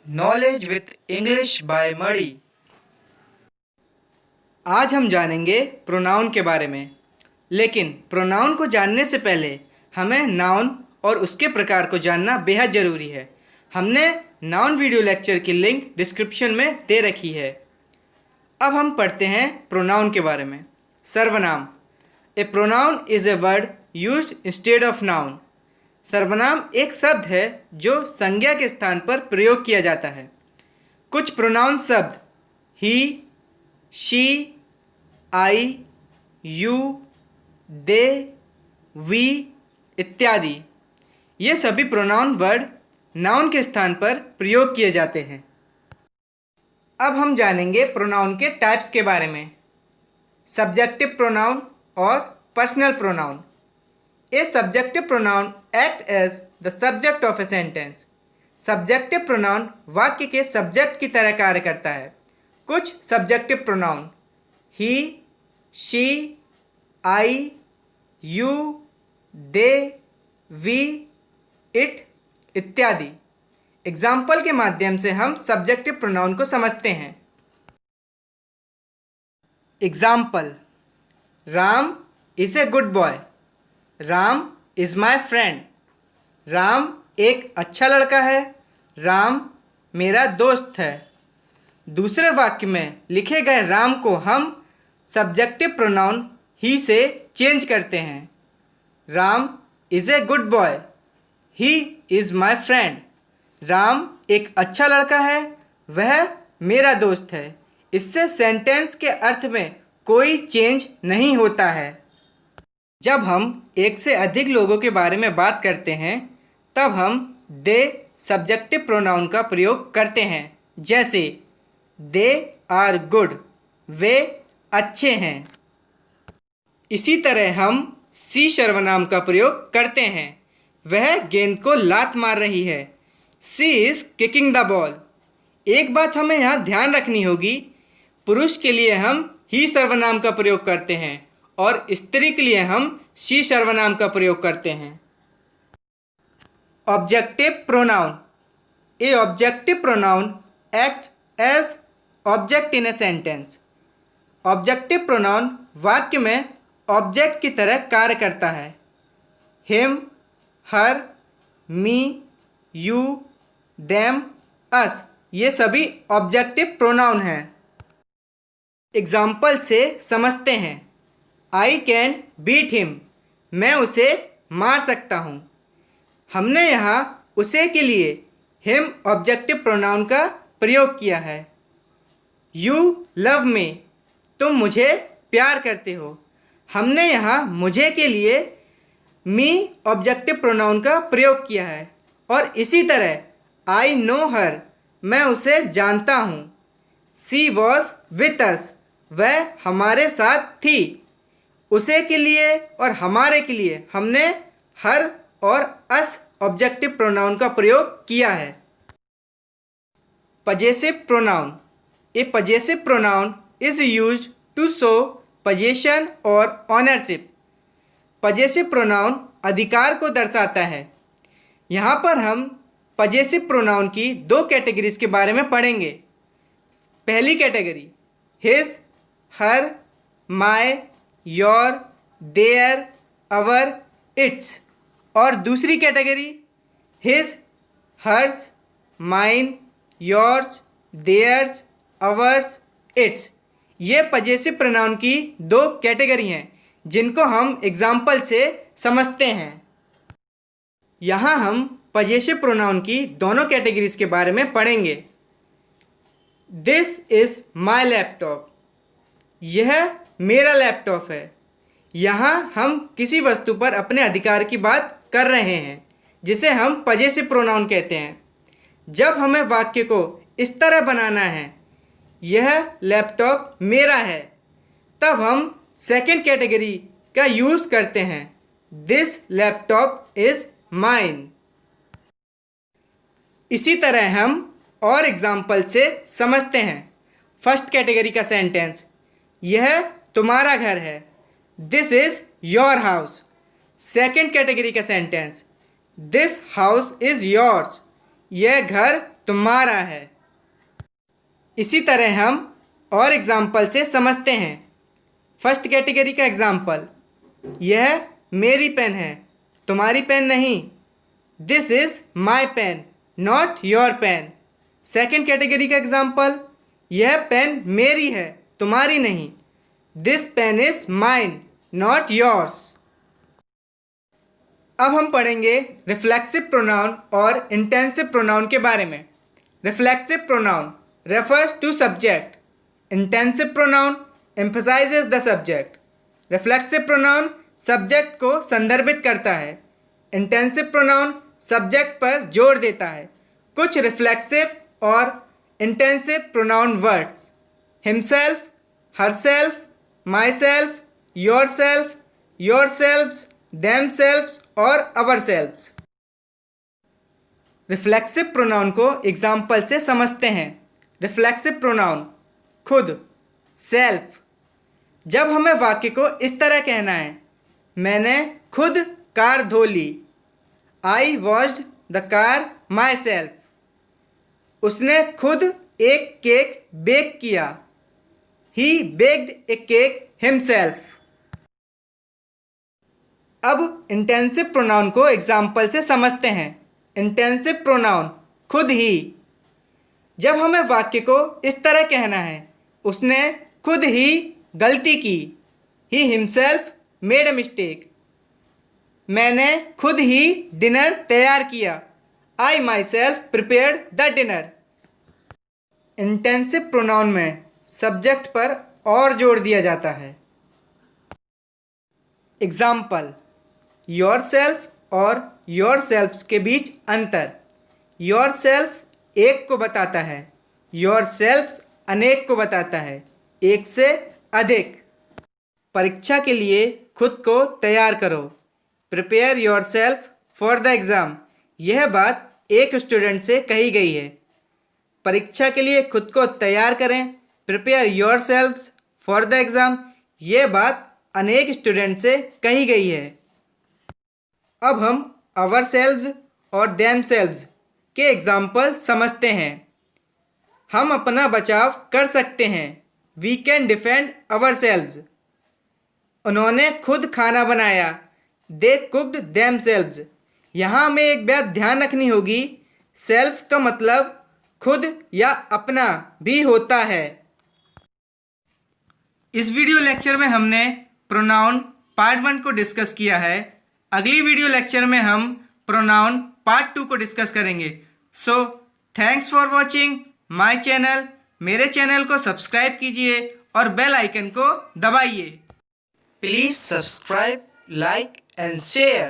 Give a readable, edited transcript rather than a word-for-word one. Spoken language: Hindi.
नॉलेज विथ इंग्लिश बाय मणि। आज हम जानेंगे प्रोनाउन के बारे में, लेकिन प्रोनाउन को जानने से पहले हमें नाउन और उसके प्रकार को जानना बेहद ज़रूरी है। हमने नाउन वीडियो लेक्चर की लिंक डिस्क्रिप्शन में दे रखी है। अब हम पढ़ते हैं प्रोनाउन के बारे में। सर्वनाम। A pronoun is a word used instead of noun. सर्वनाम एक शब्द है जो संज्ञा के स्थान पर प्रयोग किया जाता है। कुछ प्रोनाउन शब्द he, she, I, you, they, we इत्यादि, ये सभी प्रोनाउन वर्ड नाउन के स्थान पर प्रयोग किए जाते हैं। अब हम जानेंगे प्रोनाउन के टाइप्स के बारे में। सब्जेक्टिव प्रोनाउन और personal pronoun. A subjective pronoun act as the subject of a sentence. Subjective pronoun वाक्य के सब्जेक्ट की तरह कार्य करता है। कुछ subjective pronoun he, she, I, you, they, we, it इत्यादि। एग्जाम्पल के माध्यम से हम सब्जेक्टिव प्रोनाउन को समझते हैं। Example: Ram is a good boy. Ram is my friend. Ram एक अच्छा लड़का है। राम मेरा दोस्त है। दूसरे वाक्य में लिखे गए राम को हम सब्जेक्टिव प्रोनाउन ही से चेंज करते हैं। Ram is a good boy. He is my friend. Ram एक अच्छा लड़का है, वह मेरा दोस्त है। इससे सेंटेंस के अर्थ में कोई चेंज नहीं होता है। जब हम एक से अधिक लोगों के बारे में बात करते हैं तब हम दे सब्जेक्टिव प्रोनाउन का प्रयोग करते हैं। जैसे दे आर गुड, वे अच्छे हैं। इसी तरह हम सी सर्वनाम का प्रयोग करते हैं, वह गेंद को लात मार रही है। सी इज़ किकिंग द बॉल। एक बात हमें यहाँ ध्यान रखनी होगी, पुरुष के लिए हम ही सर्वनाम का प्रयोग करते हैं और स्त्री के लिए हम शी सर्वनाम का प्रयोग करते हैं। Objective pronoun. A objective pronoun act as object in a sentence. Objective pronoun वाक्य में ऑब्जेक्ट की तरह कार्य करता है। Him, her, me, you, them, us ये सभी ऑब्जेक्टिव प्रोनाउन हैं। एग्जाम्पल से समझते हैं। I can beat him. मैं उसे मार सकता हूँ। हमने यहाँ उसे के लिए हिम ऑब्जेक्टिव प्रोनाउन का प्रयोग किया है। You love me. तुम मुझे प्यार करते हो। हमने यहाँ मुझे के लिए मी ऑब्जेक्टिव प्रोनाउन का प्रयोग किया है। और इसी तरह आई नो हर, मैं उसे जानता हूँ। सी वॉज विथ अस, वह हमारे साथ थी। उसे के लिए और हमारे के लिए हमने हर और अस ऑब्जेक्टिव प्रोनाउन का प्रयोग किया है। Possessive pronoun. A possessive pronoun is used to show possession और ऑनरशिप। पजेसिव प्रोनाउन अधिकार को दर्शाता है। यहाँ पर हम पजेसिव प्रोनाउन की दो कैटेगरीज के बारे में पढ़ेंगे। पहली category his, her, my, your, their, our, its. और दूसरी category his, hers, mine, yours, theirs, ours, its. ये पजेसिव प्रोनाउन की दो कैटेगरी हैं जिनको हम एग्जाम्पल से समझते हैं। यहाँ हम पजेसिव प्रोनाउन की दोनों कैटेगरीज के बारे में पढ़ेंगे। This is my laptop. यह मेरा लैपटॉप है। यहाँ हम किसी वस्तु पर अपने अधिकार की बात कर रहे हैं, जिसे हम पजेसिव प्रोनाउन कहते हैं। जब हमें वाक्य को इस तरह बनाना है, यह लैपटॉप मेरा है, तब हम सेकंड कैटेगरी का यूज़ करते हैं। This laptop is mine. इसी तरह हम और एग्जाम्पल से समझते हैं। फर्स्ट कैटेगरी का सेंटेंस, यह तुम्हारा घर है। This is your house. Second category का sentence, this house is yours. यह घर तुम्हारा है। इसी तरह हम और एग्जाम्पल से समझते हैं। फर्स्ट कैटेगरी का एग्जाम्पल, यह मेरी पेन है, तुम्हारी पेन नहीं। This is my pen, not your pen. Second category का एग्जाम्पल, यह पेन मेरी है, तुम्हारी नहीं। This pen is mine, not yours. अब हम पढ़ेंगे रिफ्लेक्सिव प्रोनाउन और इंटेंसिव प्रोनाउन के बारे में। Reflexive pronoun refers to subject. Intensive pronoun emphasizes the subject. Reflexive pronoun subject को संदर्भित करता है। इंटेंसिव प्रोनाउन सब्जेक्ट पर जोर देता है। कुछ रिफ्लेक्सिव और intensive pronoun words: himself, herself, myself, yourself, yourselves, themselves और अवरसेल्व्स। रिफ्लेक्सिव प्रोनाउन को एग्जाम्पल से समझते हैं। रिफ्लेक्सिव प्रोनाउन खुद, सेल्फ। जब हमें वाक्य को इस तरह कहना है, मैंने खुद कार धो ली। I washed the car myself. उसने खुद एक केक बेक किया। He baked a cake himself. अब इंटेंसिव प्रोनाउन को एग्जाम्पल से समझते हैं। इंटेंसिव प्रोनाउन खुद ही। जब हमें वाक्य को इस तरह कहना है, उसने खुद ही गलती की। He himself made a mistake. मैंने खुद ही डिनर तैयार किया। I myself prepared the dinner. Intensive pronoun में सब्जेक्ट पर और जोर दिया जाता है। एग्जाम्पल, योर सेल्फ और योर सेल्फ्स के बीच अंतर: योर सेल्फ एक को बताता है, योर सेल्फ्स अनेक को बताता है, एक से अधिक। परीक्षा के लिए खुद को तैयार करो। Prepare your self for the exam. यह बात एक स्टूडेंट से कही गई है। परीक्षा के लिए खुद को तैयार करें। Prepare your selves for the exam. यह बात अनेक स्टूडेंट से कही गई है। अब हम अवर सेल्व्स और देम सेल्व्स के एग्जाम्पल समझते हैं। हम अपना बचाव कर सकते हैं। We can defend ourselves. उन्होंने खुद खाना बनाया। They cooked themselves. यहाँ हमें एक बात ध्यान रखनी होगी, सेल्फ का मतलब खुद या अपना भी होता है। इस वीडियो लेक्चर में हमने प्रोनाउन पार्ट 1 को डिस्कस किया है। अगली वीडियो लेक्चर में हम प्रोनाउन पार्ट 2 को डिस्कस करेंगे। So thanks for watching my channel. मेरे चैनल को सब्सक्राइब कीजिए और बेल आइकन को दबाइए। Please subscribe, like and share.